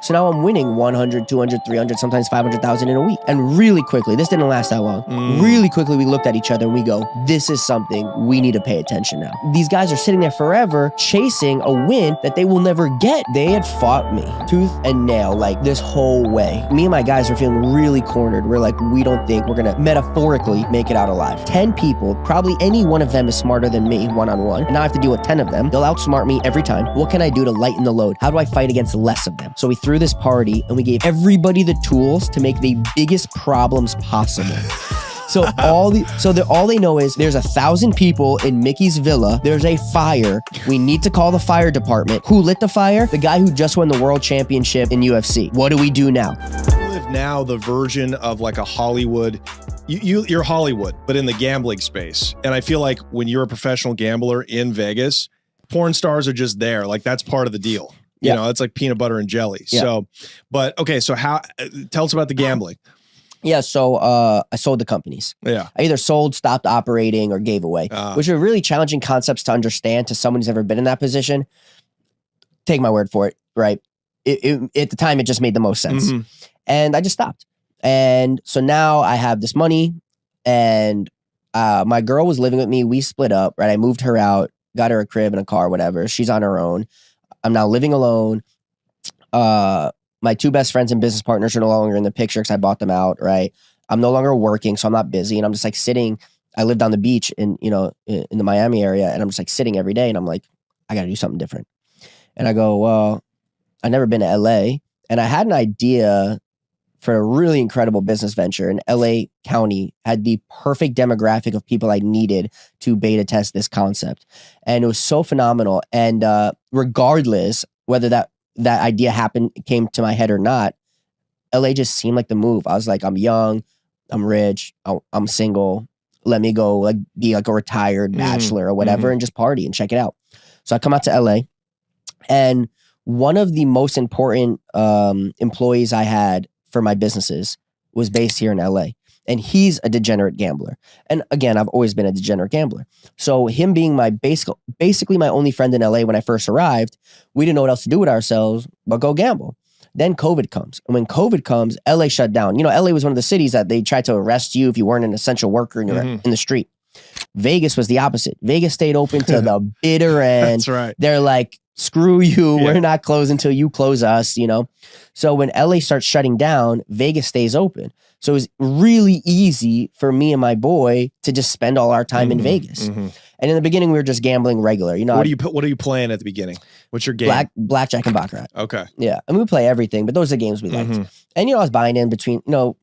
So now I'm winning 100, 200, 300, sometimes 500,000 in a week. And really quickly, this didn't last that long. Really quickly, we looked at each other and we go, this is something we need to pay attention now. These guys are sitting there forever chasing a win that they will never get. They had fought me tooth and nail like this whole way. Me and my guys are feeling really cornered. We're like, we don't think we're gonna metaphorically make it out alive. 10 people, probably any one of them is smarter than me one-on-one. And now I have to deal with 10 of them. They'll outsmart me every time. What can I do to lighten the load? How do I fight against less of them? So we threw this party and we gave everybody the tools to make the biggest problems possible. So all they know is there's 1,000 people in Mikki's villa. There's a fire. We need to call the fire department. Who lit the fire? The guy who just won the world championship in UFC. What do we do now? You live now the version of like a Hollywood. You're Hollywood, but in the gambling space. And I feel like when you're a professional gambler in Vegas, porn stars are just there. Like that's part of the deal. You know, it's like peanut butter and jelly. Yeah. So, but okay. So tell us about the gambling. Yeah, so I sold the companies. Yeah. I either sold, stopped operating, or gave away, which are really challenging concepts to understand to someone who's ever been in that position. Take my word for it, right? At the time, it just made the most sense. And I just stopped. And so now I have this money, and my girl was living with me. We split up, right? I moved her out, got her a crib and a car, whatever. She's on her own. I'm now living alone. My two best friends and business partners are no longer in the picture because I bought them out, right? I'm no longer working, so I'm not busy. And I'm just like sitting. I lived on the beach in the Miami area, and I'm just like sitting every day. And I'm like, I got to do something different. And I go, well, I've never been to LA. And I had an idea for a really incredible business venture. And LA County had the perfect demographic of people I needed to beta test this concept. And it was so phenomenal. And regardless whether that idea came to my head or not, LA just seemed like the move. I was like, I'm young, I'm rich, I'm single. Let me go like be like a retired bachelor or whatever and just party and check it out. So I come out to LA, and one of the most important employees I had for my businesses was based here in LA. And he's a degenerate gambler. And again, I've always been a degenerate gambler. So him being my basically my only friend in LA when I first arrived, we didn't know what else to do with ourselves but go gamble. Then COVID comes. And when COVID comes, LA shut down. You know, LA was one of the cities that they tried to arrest you if you weren't an essential worker and you're in the street. Vegas was the opposite. Vegas stayed open to the bitter end. That's right. They're like, screw you. Yeah. We're not closing until you close us, you know? So when LA starts shutting down, Vegas stays open. So it was really easy for me and my boy to just spend all our time in Vegas. And in the beginning, we were just gambling regular. You know, what are you playing at the beginning? What's your game? Blackjack and Baccarat. Okay. Yeah. And we play everything, but those are the games we liked. And, you know, I was buying in between, you know,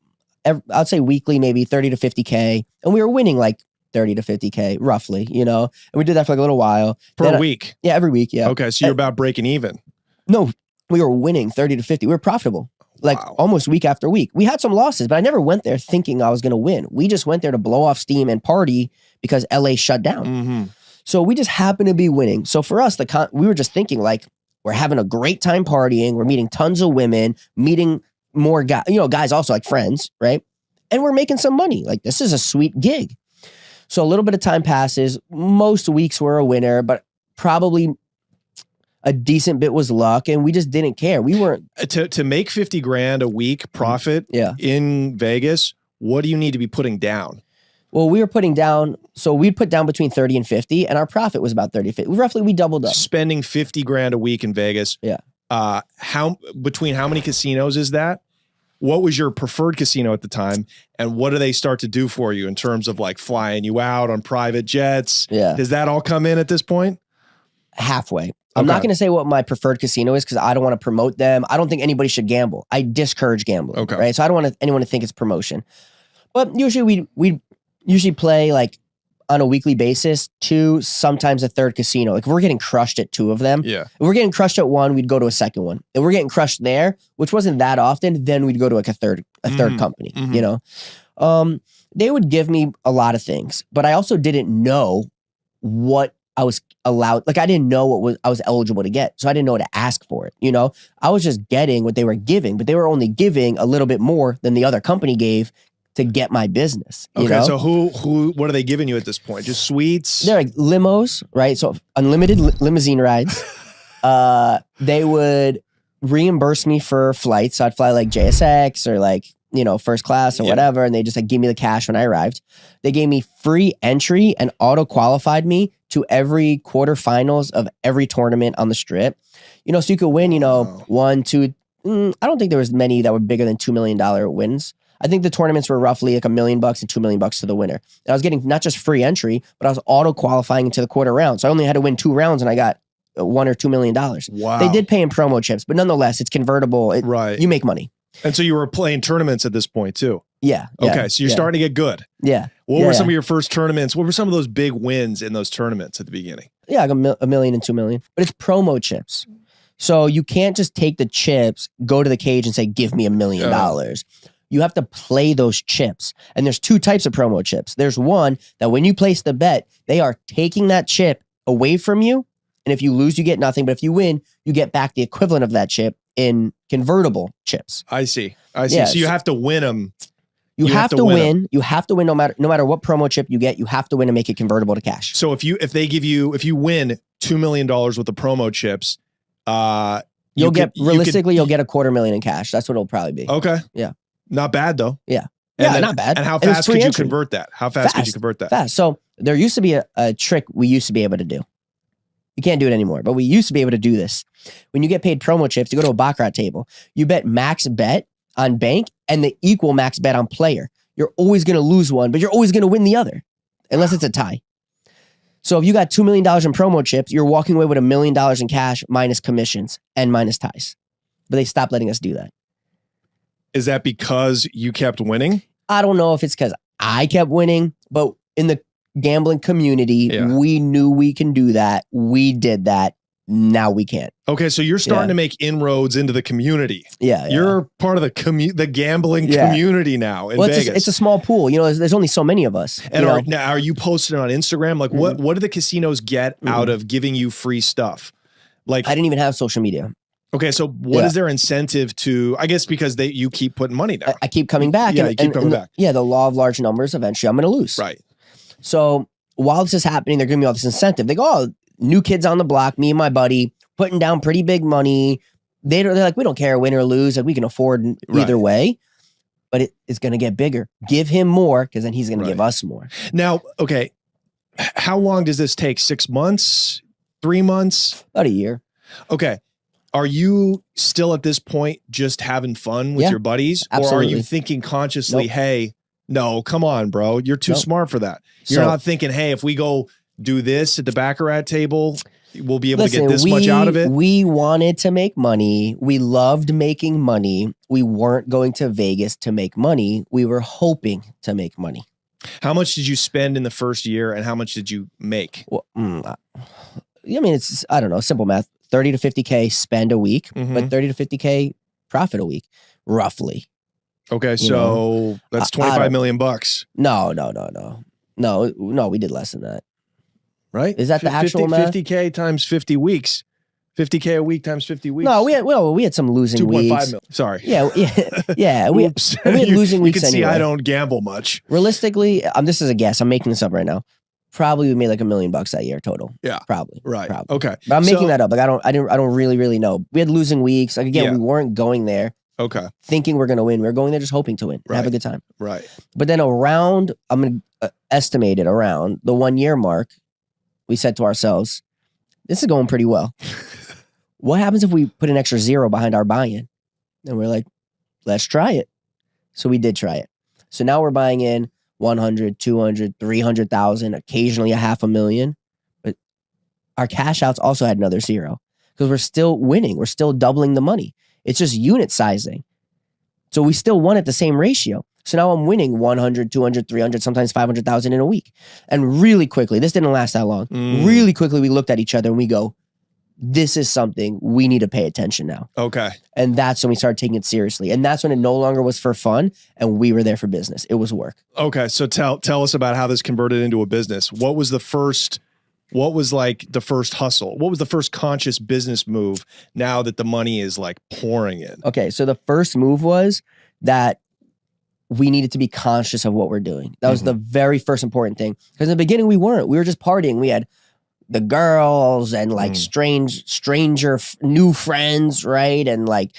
I'd say weekly, maybe 30 to 50K. And we were winning like 30 to 50K roughly, you know, and we did that for like a little while. Per week? Yeah, every week. Yeah. Okay. So you're about breaking even. No, we were winning 30 to 50. We were profitable. Like almost week after week. We had some losses, but I never went there thinking I was going to win. We just went there to blow off steam and party because LA shut down. So we just happened to be winning. So for us, we were just thinking like, we're having a great time partying. We're meeting tons of women, meeting more guys, you know, guys also like friends, right? And we're making some money. Like this is a sweet gig. So a little bit of time passes. Most weeks were a winner, but probably a decent bit was luck, and we just didn't care. We weren't to make 50 grand a week profit in Vegas. What do you need to be putting down? Well, we were putting down, so we'd put down between 30 and 50, and our profit was about 30, 50. Roughly, we doubled up. Spending 50 grand a week in Vegas. Yeah. Between how many casinos is that? What was your preferred casino at the time? And what do they start to do for you in terms of like flying you out on private jets? Yeah. Does that all come in at this point? Halfway. I'm not going to say what my preferred casino is because I don't want to promote them. I don't think anybody should gamble. I discourage gambling. Okay. Right. So I don't want anyone to think it's promotion. But usually we usually play like on a weekly basis, 2, sometimes a third casino. Like if we're getting crushed at 2 of them. Yeah. If we're getting crushed at 1, we'd go to a second one. If we're getting crushed there, which wasn't that often, then we'd go to like a third company, you know? They would give me a lot of things, but I also didn't know what I was allowed. Like I didn't know what I was eligible to get. So I didn't know to ask for it. You know, I was just getting what they were giving, but they were only giving a little bit more than the other company gave to get my business. You know? So what are they giving you at this point? Just suites? They're like limos, right? So unlimited limousine rides. They would reimburse me for flights. So I'd fly like JSX or like, first class or whatever. And they just like give me the cash when I arrived. They gave me free entry and auto qualified me to every quarterfinals of every tournament on the strip. So you could win, one, two. I don't think there was many that were bigger than $2 million wins. I think the tournaments were roughly like $1 million and $2 million to the winner. And I was getting not just free entry, but I was auto qualifying into the quarter round. So I only had to win 2 rounds and I got $1 or $2 million. Wow. They did pay in promo chips, but nonetheless, it's convertible. Right. You make money. And so you were playing tournaments at this point too? Yeah. Okay. So you're starting to get good. Yeah. What were some of your first tournaments? What were some of those big wins in those tournaments at the beginning? Yeah, like $1 million and $2 million. But it's promo chips. So you can't just take the chips, go to the cage and say, give me $1 million. You have to play those chips. And there's 2 types of promo chips. There's one that when you place the bet, they are taking that chip away from you. And if you lose, you get nothing. But if you win, you get back the equivalent of that chip in convertible chips. I see. Yeah, so you have to win them. You have to win. You have to win no matter what promo chip you get. You have to win and make it convertible to cash. So if you win $2 million worth of promo chips, you'll get $250,000 in cash. That's what it'll probably be. Okay. Yeah. Not bad though. Yeah. And not bad. And how fast could you convert that? How fast could you convert that? Fast. So there used to be a trick we used to be able to do. You can't do it anymore, but we used to be able to do this. When you get paid promo chips, you go to a baccarat table. You bet max bet on bank and the equal max bet on player. You're always going to lose one, but you're always going to win the other, unless it's a tie. So if you got $2 million in promo chips, you're walking away with $1 million in cash minus commissions and minus ties. But they stopped letting us do that. Is that because you kept winning? I don't know if it's because I kept winning, but in the gambling community, we knew we can do that. We did that. Now we can't. Okay, so you're starting to make inroads into the community. Yeah, you're part of the gambling community now in Vegas. It's a small pool. There's only so many of us. And now, are you posting on Instagram? Like, what do the casinos get out of giving you free stuff? Like, I didn't even have social media. Okay, so what is their incentive to? I guess because you keep putting money down. I keep coming back. Yeah, you keep coming back. Yeah, the law of large numbers. Eventually, I'm going to lose. Right. So while this is happening, they're giving me all this incentive. They go, "Oh, new kids on the block, me and my buddy putting down pretty big money." They're like, "We don't care, win or lose. Like, we can afford either way." But it's going to get bigger. Give him more, because then he's going to give us more. Now, okay, how long does this take? 6 months? 3 months? About a year. Okay. Are you still at this point just having fun with your buddies? Absolutely. Or are you thinking consciously, hey, no, come on, bro. You're too smart for that. You're not thinking, hey, if we go do this at the baccarat table, we'll be able to get this much out of it? We wanted to make money. We loved making money. We weren't going to Vegas to make money. We were hoping to make money. How much did you spend in the first year and how much did you make? Well, I mean, it's, I don't know, simple math. 30 to 50K spend a week, but 30 to 50K profit a week, roughly. Okay, so that's 25 million bucks. No, we did less than that. Right? Is that the actual math? 50K times 50 weeks. 50K a week times 50 weeks. No, we had some losing weeks. 2.5 million. Sorry. Yeah. We had losing weeks. You can see anyway. I don't gamble much. Realistically, this is a guess. I'm making this up right now. Probably we made like $1 million that year total. Yeah. Probably. Right. Probably. Okay. But I'm making that up. Like I don't really know. We had losing weeks. Like again, we weren't going there. Okay. Thinking we're gonna win. We were going there just hoping to win. Have a good time. Right. But then I'm gonna estimate it around the 1 year mark. We said to ourselves, this is going pretty well. What happens if we put an extra 0 behind our buy-in? And we're like, let's try it. So we did try it. So now we're buying in 100, 200, 300,000, occasionally $500,000. But our cash outs also had another 0 because we're still winning. We're still doubling the money. It's just unit sizing. So we still won at the same ratio. So now I'm winning 100, 200, 300, sometimes 500,000 in a week. And really quickly, this didn't last that long. Really quickly, we looked at each other and we go, this is something we need to pay attention now. Okay. And that's when we started taking it seriously. And that's when it no longer was for fun and we were there for business. It was work. Okay. So tell us about how this converted into a business. What was like the first hustle? What was the first conscious business move now that the money is like pouring in? Okay. So the first move was that we needed to be conscious of what we're doing. That was the very first important thing. Because in the beginning we weren't. We were just partying. We had the girls and like stranger new friends, right? And like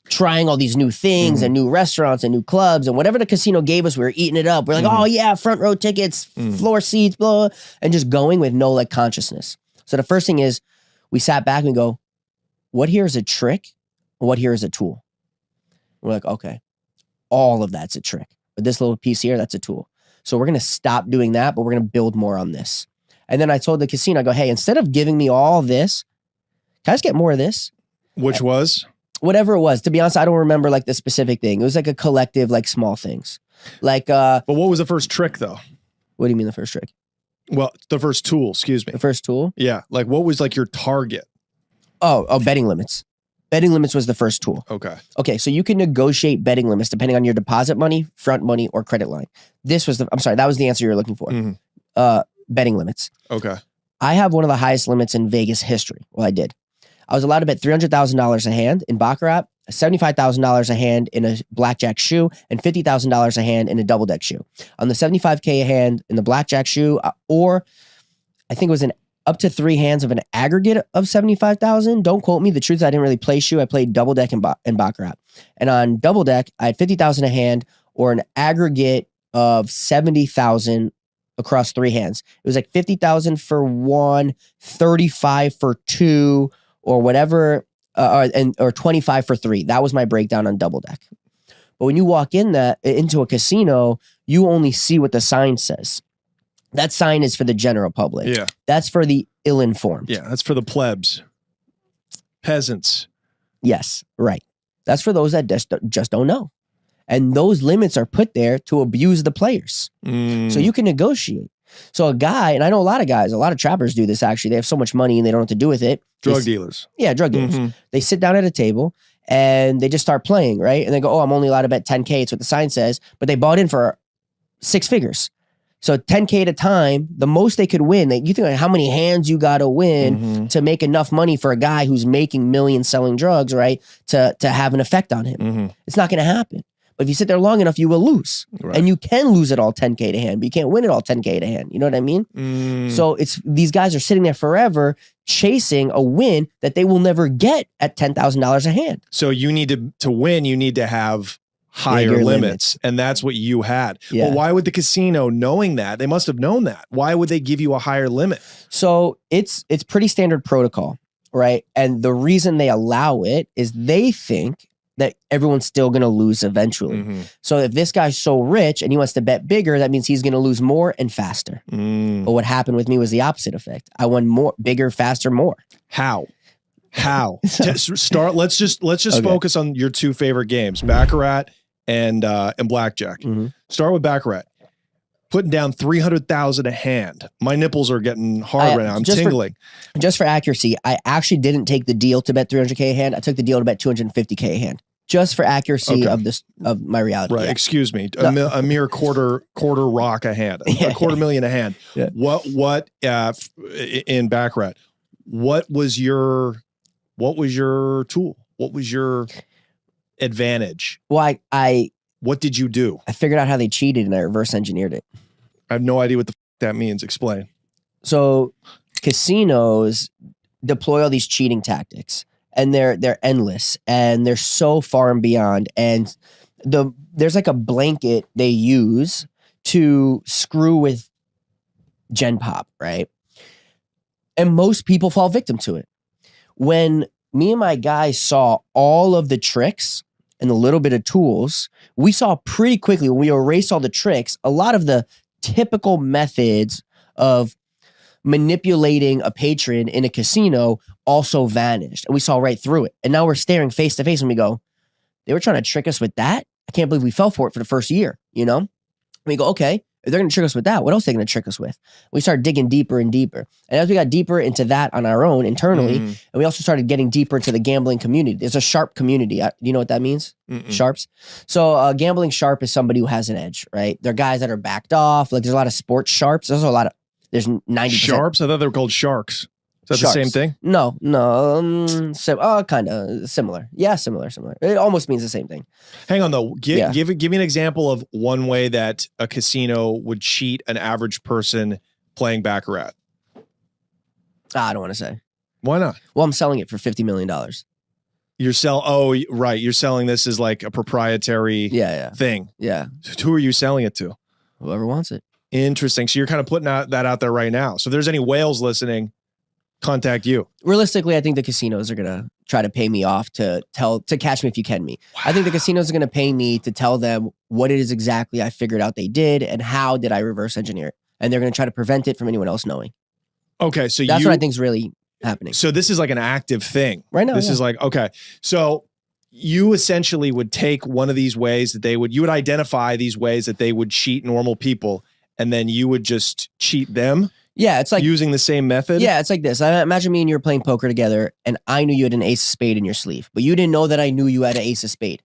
trying all these new things and new restaurants and new clubs and whatever the casino gave us, we were eating it up. We're like, oh yeah, front row tickets, floor seats, blah, and just going with no like consciousness. So the first thing is we sat back and go, what here is a trick? What here is a tool? We're like, okay, all of that's a trick. But this little piece here, that's a tool. So we're going to stop doing that, but we're going to build more on this. And then I told the casino, I go, hey, instead of giving me all this, can I just get more of this? Which was? Whatever it was. To be honest, I don't remember like the specific thing. It was like a collective, like small things. Like, but what was the first trick though? What do you mean the first trick? Well, the first tool, excuse me. The first tool? Yeah. Like what was like your target? Oh, betting limits. Betting limits was the first tool. Okay, so you can negotiate betting limits depending on your deposit money, front money, or credit line. That was the answer you were looking for. Betting limits. Okay. I have one of the highest limits in Vegas history. Well, I did. I was allowed to bet $300,000 a hand in Baccarat, $75,000 a hand in a blackjack shoe, and $50,000 a hand in a double deck shoe. On the $75K a hand in the blackjack shoe, or I think it was up to 3 hands of an aggregate of 75,000. Don't quote me. The truth is I didn't really play shoe. I played double deck and Baccarat. And on double deck, I had 50,000 a hand or an aggregate of 70,000 across 3 hands. It was like 50,000 for 1, 35 for 2, or whatever, or 25 for 3. That was my breakdown on double deck. But when you walk into a casino, you only see what the sign says. That sign is for the general public. Yeah. That's for the ill-informed. Yeah, that's for the plebs. Peasants. Yes, right. That's for those that just don't know. And those limits are put there to abuse the players. So you can negotiate. So a guy, and I know a lot of guys, a lot of trappers do this actually. They have so much money and they don't know what to do with it. Drug dealers. Yeah, drug dealers. They sit down at a table and they just start playing, right? And they go, oh, I'm only allowed to bet 10K. It's what the sign says. But they bought in for 6 figures. So 10K at a time, the most they could win. You think like how many hands you got to win to make enough money for a guy who's making millions selling drugs, right? To have an effect on him. It's not going to happen. But if you sit there long enough, you will lose. Right. And you can lose it all 10K to hand, but you can't win it all 10K to hand. You know what I mean? So these guys are sitting there forever chasing a win that they will never get at $10,000 a hand. So you need to win, you need to have higher limits. And that's what you had. Yeah. Well, why would the casino, knowing that, they must have known that. Why would they give you a higher limit? So it's pretty standard protocol, right? And the reason they allow it is they think that everyone's still going to lose eventually. So if this guy's so rich and he wants to bet bigger, that means he's going to lose more and faster. But what happened with me was the opposite effect. I won more, bigger, faster, more. How? Let's just focus on your 2 favorite games, Baccarat and blackjack. Start with Baccarat. Putting down 300,000 a hand. My nipples are getting hard right now. I'm tingling. Just for accuracy, I actually didn't take the deal to bet 300K a hand. I took the deal to bet 250K a hand. Just for accuracy of my reality. Right. Yeah. Excuse me. A mere quarter rock a hand. A $250,000 a hand. Yeah. What in Baccarat? What was your tool? What was your advantage? Well, what did you do? I figured out how they cheated and I reverse engineered it. I have no idea what the that means. Explain. So casinos deploy all these cheating tactics and they're endless and they're so far and beyond. And there's like a blanket they use to screw with Gen Pop, right? And most people fall victim to it. When me and my guys saw all of the tricks and a little bit of tools, we saw pretty quickly when we erased all the tricks, a lot of the typical methods of manipulating a patron in a casino also vanished. And we saw right through it. And now we're staring face to face and we go, they were trying to trick us with that? I can't believe we fell for it for the first year, you know? And we go, okay, if they're going to trick us with that, what else are they going to trick us with? We started digging deeper and deeper. And as we got deeper into that on our own internally, and we also started getting deeper into the gambling community. There's a sharp community. Do you know what that means? Sharps. So a gambling sharp is somebody who has an edge, right? They're guys that are backed off. Like there's a lot of sports sharps. There's 90%. Sharps? I thought they were called sharks. Is that the same thing? No, kind of similar. Yeah, similar. It almost means the same thing. Hang on though. Give me an example of one way that a casino would cheat an average person playing Baccarat. I don't want to say. Why not? Well, I'm selling it for $50 million. You're selling this as like a proprietary thing. Yeah. Who are you selling it to? Whoever wants it. Interesting. So you're kind of putting that out there right now. So if there's any whales listening, contact you. Realistically, I think the casinos are going to try to pay me off to catch me if you can me. Wow. I think the casinos are going to pay me to tell them what it is exactly I figured out they did and how did I reverse engineer it. And they're going to try to prevent it from anyone else knowing. Okay. So that's what I think is really happening. So this is like an active thing right now. This is like, okay. So you essentially would take one of these ways that you would identify these ways that they would cheat normal people, and then you would just cheat them. Yeah, it's like using the same method. Yeah, it's like this. I imagine me and you were playing poker together, and I knew you had an ace of spade in your sleeve, but you didn't know that I knew you had an ace of spade.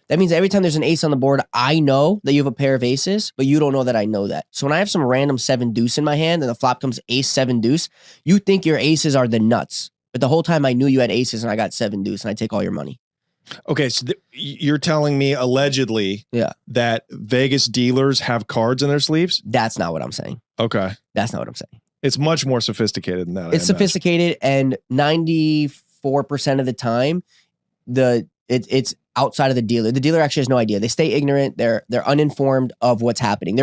That means every time there's an ace on the board, I know that you have a pair of aces, but you don't know that I know that. So when I have some random 7 deuce in my hand and the flop comes ace 7 deuce, you think your aces are the nuts, but the whole time I knew you had aces and I got 7 deuce and I take all your money. Okay, so you're telling me allegedly that Vegas dealers have cards in their sleeves? That's not what I'm saying. Okay. That's not what I'm saying. It's much more sophisticated than that. It's sophisticated, and 94% of the time, it's outside of the dealer. The dealer actually has no idea. They stay ignorant. They're uninformed of what's happening.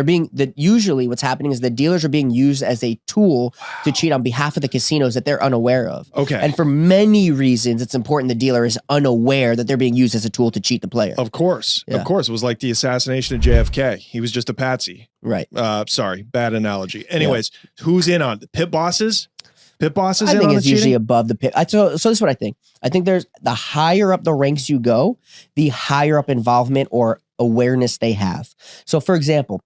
Usually what's happening is the dealers are being used as a tool to cheat on behalf of the casinos that they're unaware of. Okay. And for many reasons, it's important the dealer is unaware that they're being used as a tool to cheat the player. Of course. Yeah. Of course. It was like the assassination of JFK. He was just a patsy. Right. Sorry. Bad analogy. Anyways, who's in on it? Pit bosses? Pit bosses I in think on it's the usually cheating? above the pit. So this is what I think. I think there's the higher up the ranks you go, the higher up involvement or awareness they have. So for example,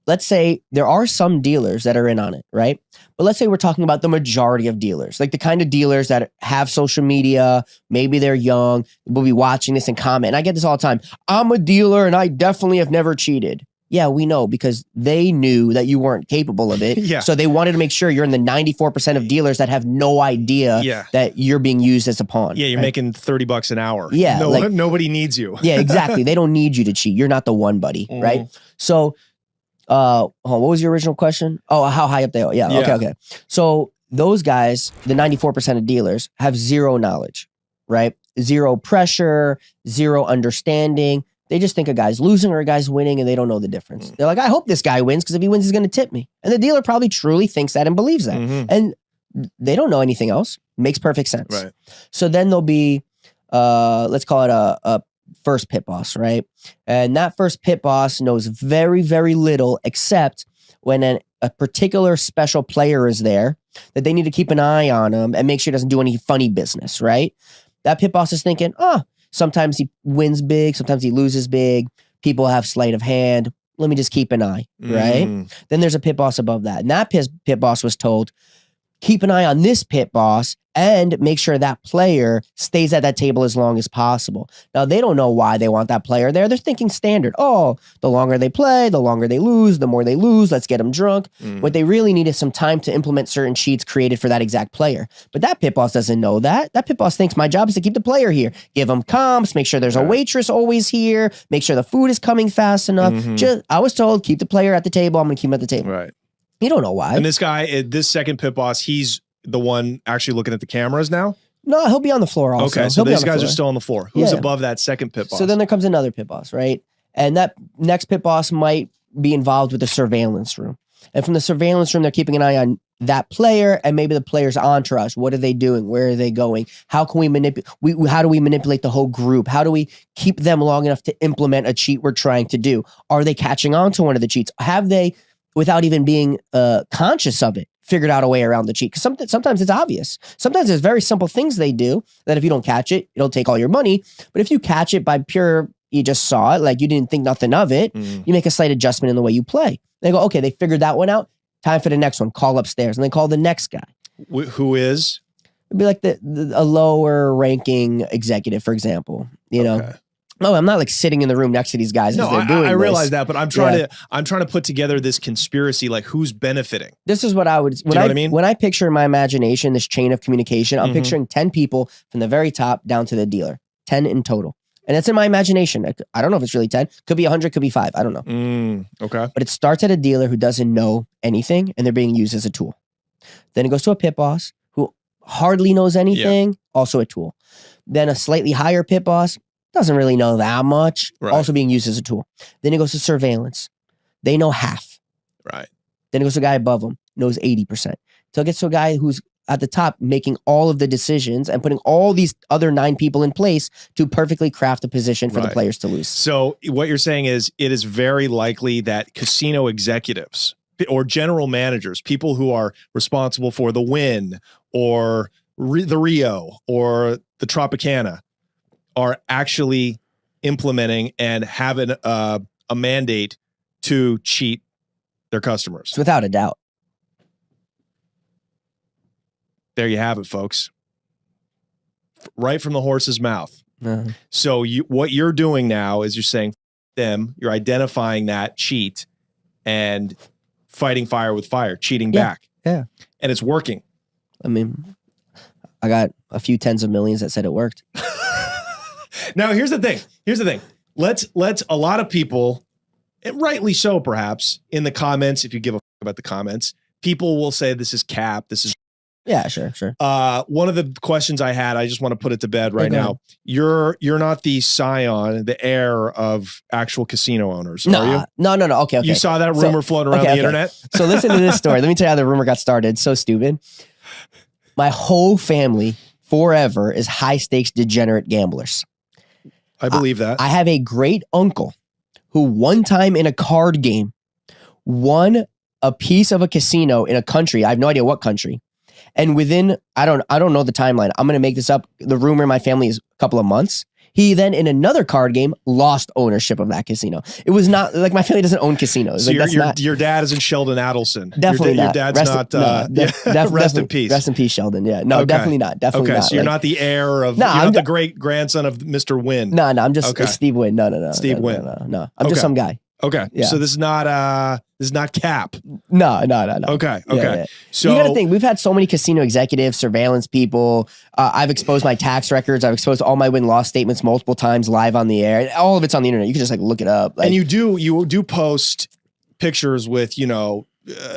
let's say there are some dealers that are in on it, right? But let's say we're talking about the majority of dealers, like the kind of dealers that have social media, maybe they're young, will be watching this and comment. And I get this all the time. I'm a dealer and I definitely have never cheated. Yeah, we know because they knew that you weren't capable of it. Yeah. So they wanted to make sure you're in the 94% of dealers that have no idea that you're being used as a pawn. Yeah, you're making $30 an hour. Yeah. Nobody needs you. Yeah, exactly. They don't need you to cheat. You're not the one, buddy. Right? So, what was your original question? Oh, how high up they are. Yeah. Okay. So those guys, the 94% of dealers, have zero knowledge, right? Zero pressure, zero understanding. They just think a guy's losing or a guy's winning and they don't know the difference. They're like, I hope this guy wins because if he wins, he's going to tip me. And the dealer probably truly thinks that and believes that. And they don't know anything else. Makes perfect sense. Right. So then there'll be, let's call it a first pit boss, right? And that first pit boss knows very, very little except when a particular special player is there that they need to keep an eye on him and make sure he doesn't do any funny business, right? That pit boss is thinking, sometimes he wins big, sometimes he loses big. People have sleight of hand. Let me just keep an eye, right? Then there's a pit boss above that. And that pit boss was told, keep an eye on this pit boss and make sure that player stays at that table as long as possible. Now, they don't know why they want that player there. They're thinking standard. Oh, the longer they play, the longer they lose, the more they lose. Let's get them drunk. What they really need is some time to implement certain cheats created for that exact player. But that pit boss doesn't know that. That pit boss thinks my job is to keep the player here. Give them comps, make sure there's a waitress always here, make sure the food is coming fast enough. I was told, keep the player at the table. I'm going to keep him at the table. Right. You don't know why. And this guy, this second pit boss, he's the one actually looking at the cameras now? No, he'll be on the floor also. Okay, so these guys are still on the floor. Who's above that second pit boss? So then there comes another pit boss, right? And that next pit boss might be involved with the surveillance room. And from the surveillance room, they're keeping an eye on that player and maybe the player's entourage. What are they doing? Where are they going? How can we manipulate? How do we manipulate the whole group? How do we keep them long enough to implement a cheat we're trying to do? Are they catching on to one of the cheats? Have they, without even being conscious of it, figured out a way around the cheat? Because sometimes it's obvious. Sometimes there's very simple things they do that if you don't catch it, it'll take all your money. But if you catch it by pure, you just saw it, like you didn't think nothing of it, you make a slight adjustment in the way you play. They go, okay, they figured that one out. Time for the next one. Call upstairs. And they call the next guy. Who is? It'd be like a lower ranking executive, for example. You know? No, I'm not like sitting in the room next to these guys as they're doing I realize that, but I'm trying to put together this conspiracy, like who's benefiting. This is what I would, what I mean? When I picture in my imagination, this chain of communication, I'm picturing 10 people from the very top down to the dealer, 10 in total. And that's in my imagination. I don't know if it's really 10. Could be 100, could be 5. I don't know. Okay. But it starts at a dealer who doesn't know anything and they're being used as a tool. Then it goes to a pit boss who hardly knows anything, also a tool. Then a slightly higher pit boss, doesn't really know that much, also being used as a tool. Then it goes to surveillance. They know half. Right. Then it goes to a guy above them, knows 80%. Till it gets to a guy who's at the top making all of the decisions and putting all these other 9 people in place to perfectly craft a position for the players to lose. So what you're saying is it is very likely that casino executives or general managers, people who are responsible for the Wynn or the Rio or the Tropicana, are actually implementing and having a mandate to cheat their customers. Without a doubt. There you have it, folks. Right from the horse's mouth. So what you're doing now is you're saying them, you're identifying that cheat and fighting fire with fire, cheating back. Yeah. And it's working. I mean, I got a few tens of millions that said it worked. Now, here's the thing. Let's a lot of people, and rightly so perhaps, in the comments, if you give a fuck about the comments, people will say this is cap, this is yeah, sure. One of the questions I had, I just want to put it to bed right now. You're not the scion, the heir of actual casino owners, are you? No. Okay. You saw that rumor floating around the internet? So listen to this story. Let me tell you how the rumor got started. So stupid. My whole family forever is high stakes degenerate gamblers. I believe that. I have a great uncle who one time in a card game won a piece of a casino in a country. I have no idea what country. And within, I don't know the timeline. I'm going to make this up. The rumor in my family is a couple of months. He then, in another card game, lost ownership of that casino. It was not, like, my family doesn't own casinos. So like, your dad isn't Sheldon Adelson. Definitely not. Your dad's rest in peace. Rest in peace, Sheldon. Yeah. No, definitely not. Definitely not. So you're not the heir of, you're not the great-grandson of Mr. Wynn. No, I'm just Steve Wynn. No. Steve Wynn. No. I'm just some guy. Okay. Yeah. So this is not cap. No. Okay. Yeah. So you got to think, we've had so many casino executives, surveillance people. I've exposed my tax records. I've exposed all my win-loss statements multiple times live on the air. All of it's on the internet. You can just look it up. And you do post pictures with,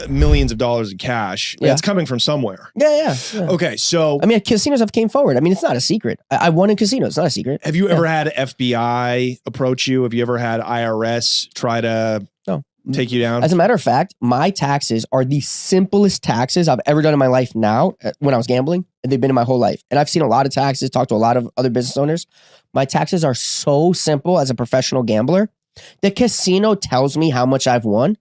millions of dollars in cash. Yeah. It's coming from somewhere. Yeah. Okay. So, I mean, casinos have came forward. I mean, it's not a secret. I won in casinos. It's not a secret. Have you ever had FBI approach you? Have you ever had IRS try to take you down? As a matter of fact, my taxes are the simplest taxes I've ever done in my life now when I was gambling, and they've been in my whole life. And I've seen a lot of taxes, talked to a lot of other business owners. My taxes are so simple as a professional gambler. The casino tells me how much I've won.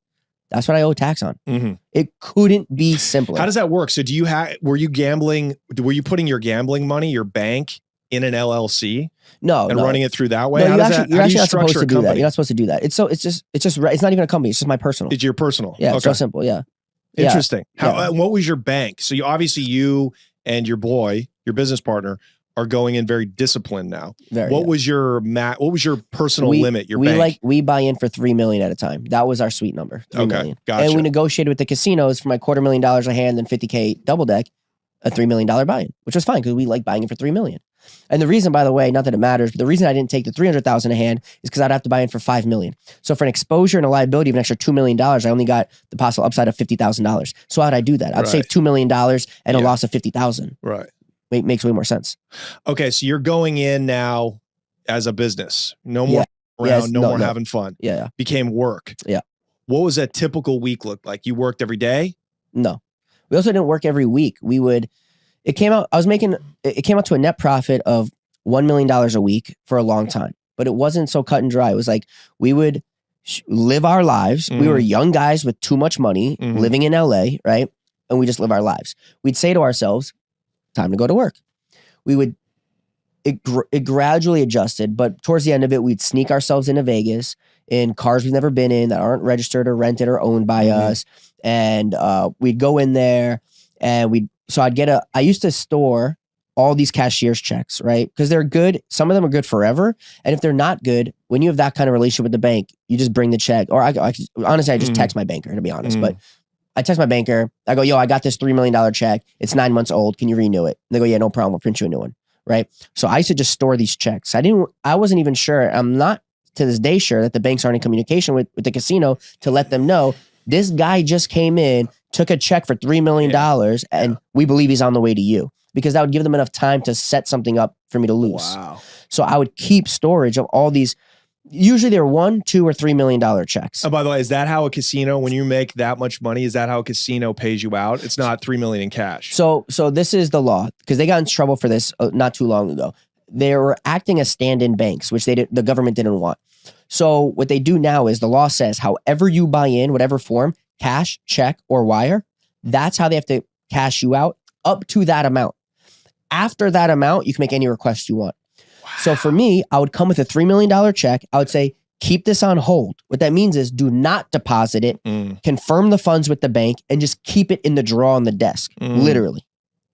That's what I owe tax on. Mm-hmm. It couldn't be simpler. How does that work? So were you gambling? Were you putting your gambling money, your bank, in an LLC? No. Running it through that way? No, you're actually not supposed to do that. You're not supposed to do that. It's not even a company. It's just my personal. It's your personal. Yeah, it's so simple. Yeah. Interesting. What was your bank? So you and your business partner, are going in very disciplined now. What was your personal limit? Bank? We buy in for $3 million at a time. That was our sweet number. $3 million. Gotcha. And we negotiated with the casinos for my $250,000 a hand and $50K double deck, a $3 million buy-in, which was fine because we like buying it for $3 million. And the reason, by the way, not that it matters, but the reason I didn't take the $300,000 a hand is because I'd have to buy in for $5 million. So for an exposure and a liability of an extra $2 million, I only got the possible upside of $50,000. So how'd I do that? I'd save $2 million and a loss of $50,000. Right. Makes way more sense. Okay, so you're going in now as a business. No more around, no more having fun. Yeah. Became work. Yeah. What was a typical week look like? You worked every day? No. We also didn't work every week. It came out to a net profit of $1 million a week for a long time, but it wasn't so cut and dry. It was like we would live our lives. Mm-hmm. We were young guys with too much money living in LA, right? And we just live our lives. We'd say to ourselves, time to go to work. It gradually adjusted, but towards the end of it, we'd sneak ourselves into Vegas in cars we've never been in that aren't registered or rented or owned by us. And we'd go in there and I used to store all these cashier's checks, right? Because they're good. Some of them are good forever. And if they're not good, when you have that kind of relationship with the bank, you just bring the check. Or honestly, I just text my banker, to be honest. But I text my banker. I go, yo, I got this $3 million check. It's 9 months old. Can you renew it? And they go, yeah, no problem. We'll print you a new one. Right. So I used to just store these checks. I wasn't even sure. I'm not to this day sure that the banks aren't in communication with the casino to let them know this guy just came in, took a check for $3 million and we believe he's on the way to you, because that would give them enough time to set something up for me to lose. Wow. So I would keep storage of all these. Usually they're $1, $2, or $3 million checks. Oh, by the way, is that how a casino, when you make that much money, is that how a casino pays you out? It's not $3 million in cash. So this is the law, because they got in trouble for this not too long ago. They were acting as stand-in banks, which the government didn't want. So what they do now is the law says, however you buy in, whatever form, cash, check, or wire, that's how they have to cash you out, up to that amount. After that amount, you can make any request you want. So for me, I would come with a $3 million check. I would say, keep this on hold. What that means is do not deposit it, confirm the funds with the bank, and just keep it in the drawer on the desk, literally.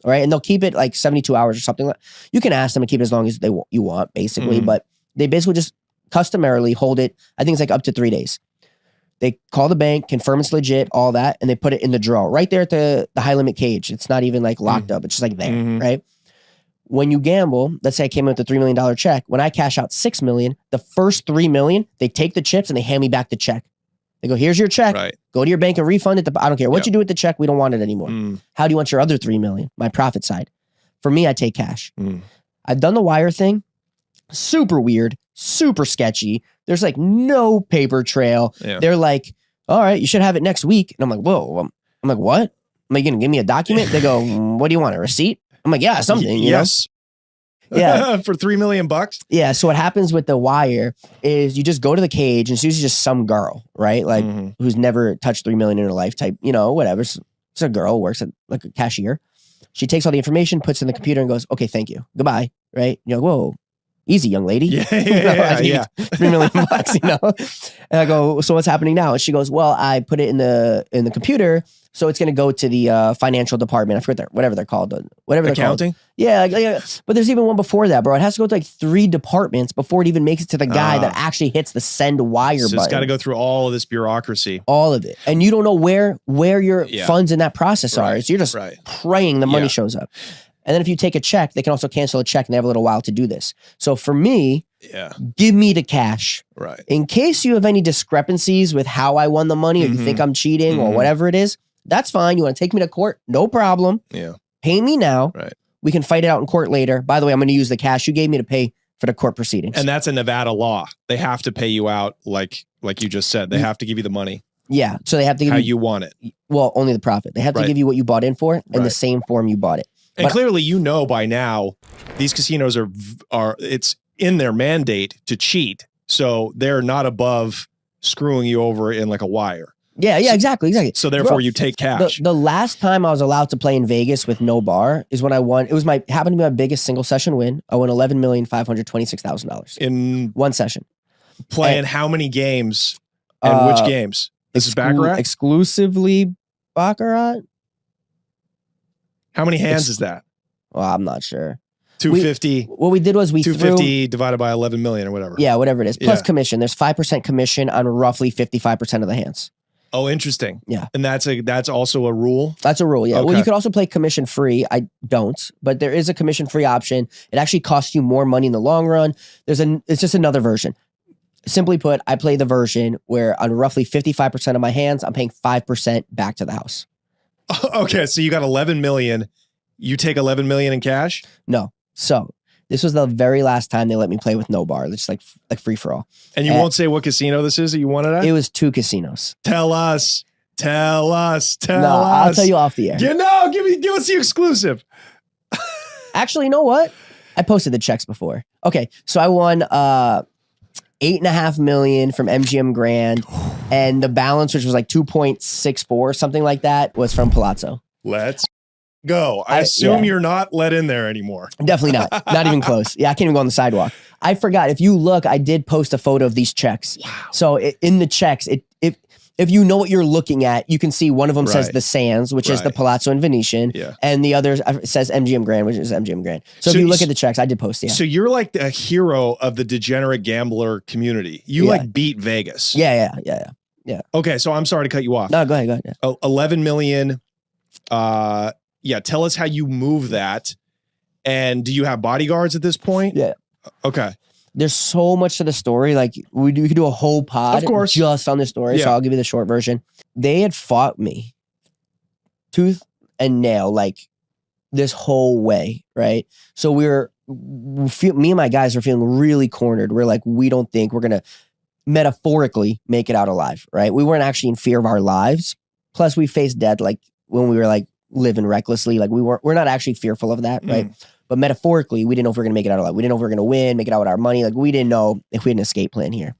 All right. And they'll keep it like 72 hours or something. You can ask them to keep it as long as you want, basically. But they basically just customarily hold it. I think it's like up to 3 days. They call the bank, confirm it's legit, all that, and they put it in the drawer right there at the high limit cage. It's not even like locked up. It's just like there, right? When you gamble, let's say I came in with a $3 million check. When I cash out $6 million, the first $3 million, they take the chips and they hand me back the check. They go, here's your check. Right. Go to your bank and refund it. I don't care what you do with the check. We don't want it anymore. How do you want your other $3 million? My profit side. For me, I take cash. I've done the wire thing. Super weird, super sketchy. There's like no paper trail. They're like, all right, you should have it next week. And I'm like, whoa. I'm like, what? Am I going to give me a document? They go, what do you want, a receipt? I'm like, yeah, something. Yes. Yeah. For $3 million? Yeah. So what happens with the wire is you just go to the cage, and it's usually just some girl, right? Like who's never touched $3 million in her life type, whatever. It's a girl, works at like a cashier. She takes all the information, puts it in the computer and goes, okay, thank you. Goodbye. Right. You're like, whoa, easy, young lady. Yeah. $3 million, And I go, so what's happening now? And she goes, well, I put it in the computer. So it's going to go to the financial department. I forget whatever they're called. Whatever they're accounting? Called. Yeah. But there's even one before that, bro. It has to go to like 3 departments before it even makes it to the guy that actually hits the send wire button. It's got to go through all of this bureaucracy. All of it. And you don't know where your funds in that process are. So you're just praying the money shows up. And then if you take a check, they can also cancel a check, and they have a little while to do this. So for me, give me the cash. Right. In case you have any discrepancies with how I won the money, or you think I'm cheating or whatever it is, that's fine. You want to take me to court? No problem. Yeah. Pay me now. Right. We can fight it out in court later. By the way, I'm going to use the cash you gave me to pay for the court proceedings. And that's a Nevada law. They have to pay you out like you just said. They have to give you the money. Yeah. So they have to give how you want it. Well, only the profit. They have to give you what you bought in for in the same form you bought it. And clearly, by now, these casinos are it's in their mandate to cheat. So they're not above screwing you over in like a wire. Yeah, exactly. So therefore, you take cash. The last time I was allowed to play in Vegas with no bar is when I won. It was happened to be my biggest single session win. I won $11,526,000 in one session. Playing how many games and which games? This is Baccarat? Exclusively Baccarat. How many hands is that? Well, I'm not sure. 250. What we did was 250 divided by 11 million or whatever. Yeah, whatever it is. Plus commission. There's 5% commission on roughly 55% of the hands. Oh, interesting. Yeah. And that's also a rule? That's a rule, yeah. Okay. Well, you could also play commission free. I don't, but there is a commission free option. It actually costs you more money in the long run. It's just another version. Simply put, I play the version where on roughly 55% of my hands, I'm paying 5% back to the house. Okay, so you got 11 million. You take 11 million in cash? No. So this was the very last time they let me play with no bar. It's like free for all. And you won't say what casino this is that you wanted at? It was 2 casinos. Tell us. No, I'll tell you off the air. Give us the exclusive. Actually, you know what? I posted the checks before. Okay, so I won $8.5 million from MGM Grand, and the balance, which was like 2.64, something like that, was from Palazzo. Let's go. I assume you're not let in there anymore. Definitely not. Not even close. Yeah, I can't even go on the sidewalk. I forgot. If you look, I did post a photo of these checks. Wow. So in the checks, if you know what you're looking at, you can see one of them says the Sands, which is the Palazzo and Venetian, and the other says MGM Grand, which is MGM Grand. So if you look at the checks, I did post, So you're like a hero of the degeneriate gambler community. You like beat Vegas. Yeah. Okay, so I'm sorry to cut you off. No, go ahead. Yeah. 11 million. Tell us how you move that. And do you have bodyguards at this point? Yeah. Okay. There's so much to the story. Like we could do a whole pod, of course, just on the story. So I'll give you the short version. They had fought me tooth and nail, like this whole way, right? So me and my guys are feeling really cornered. We're like, we don't think we're going to metaphorically make it out alive, right? We weren't actually in fear of our lives. Plus we faced death, like when we were like living recklessly, like we're not actually fearful of that, right? But metaphorically, we didn't know if we were going to make it out alive. We didn't know if we were going to win, make it out with our money. Like we didn't know if we had an escape plan here.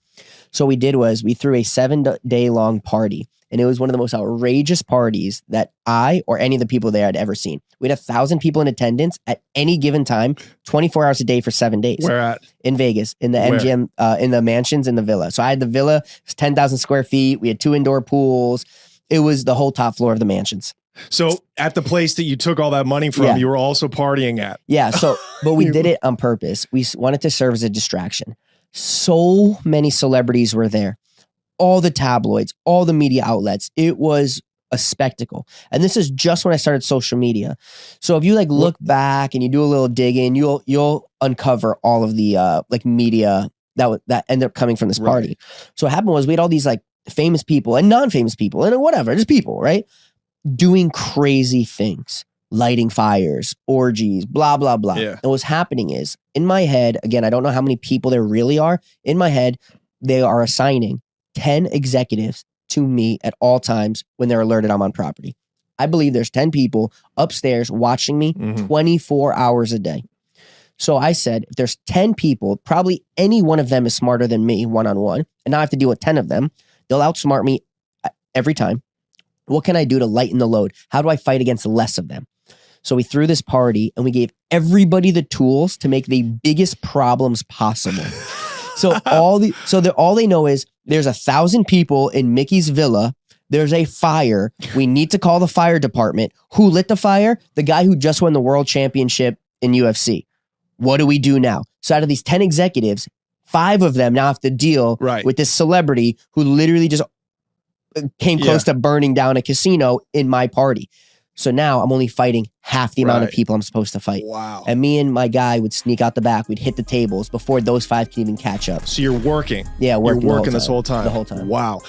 So what we did was we threw a 7-day long party, and it was one of the most outrageous parties that I or any of the people there had ever seen. We had 1,000 people in attendance at any given time, 24 hours a day for 7 days. Where at? In Vegas, in the MGM, in the mansions, in the villa. So I had the villa, it was 10,000 square feet. We had 2 indoor pools. It was the whole top floor of the mansions. So at the place that you took all that money from, you were also partying at. Yeah. So, but we did it on purpose. We wanted to serve as a distraction. So many celebrities were there. All the tabloids, all the media outlets. It was a spectacle. And this is just when I started social media. So if you like look back and you do a little digging, you'll uncover all of the like media that ended up coming from this party. Right. So what happened was we had all these like famous people and non-famous people and whatever, just people, right? Doing crazy things, lighting fires, orgies, blah, blah, blah. Yeah. And what's happening is in my head, again, I don't know how many people there really are. In my head, they are assigning 10 executives to me at all times when they're alerted I'm on property. I believe there's 10 people upstairs watching me 24 hours a day. So I said, if there's 10 people, probably any one of them is smarter than me one-on-one, and now I have to deal with 10 of them. They'll outsmart me every time. What can I do to lighten the load? How do I fight against less of them? So we threw this party and we gave everybody the tools to make the biggest problems possible. So all they know is there's 1,000 people in Mikki's villa. There's a fire. We need to call the fire department. Who lit the fire? The guy who just won the world championship in UFC. What do we do now? So out of these 10 executives, 5 of them now have to deal with this celebrity who literally just came close to burning down a casino in my party. So now I'm only fighting half the amount of people I'm supposed to fight. Wow. And me and my guy would sneak out the back. We'd hit the tables before those 5 can even catch up. So you're working. Yeah, working. You're working this whole time. The whole time. Wow.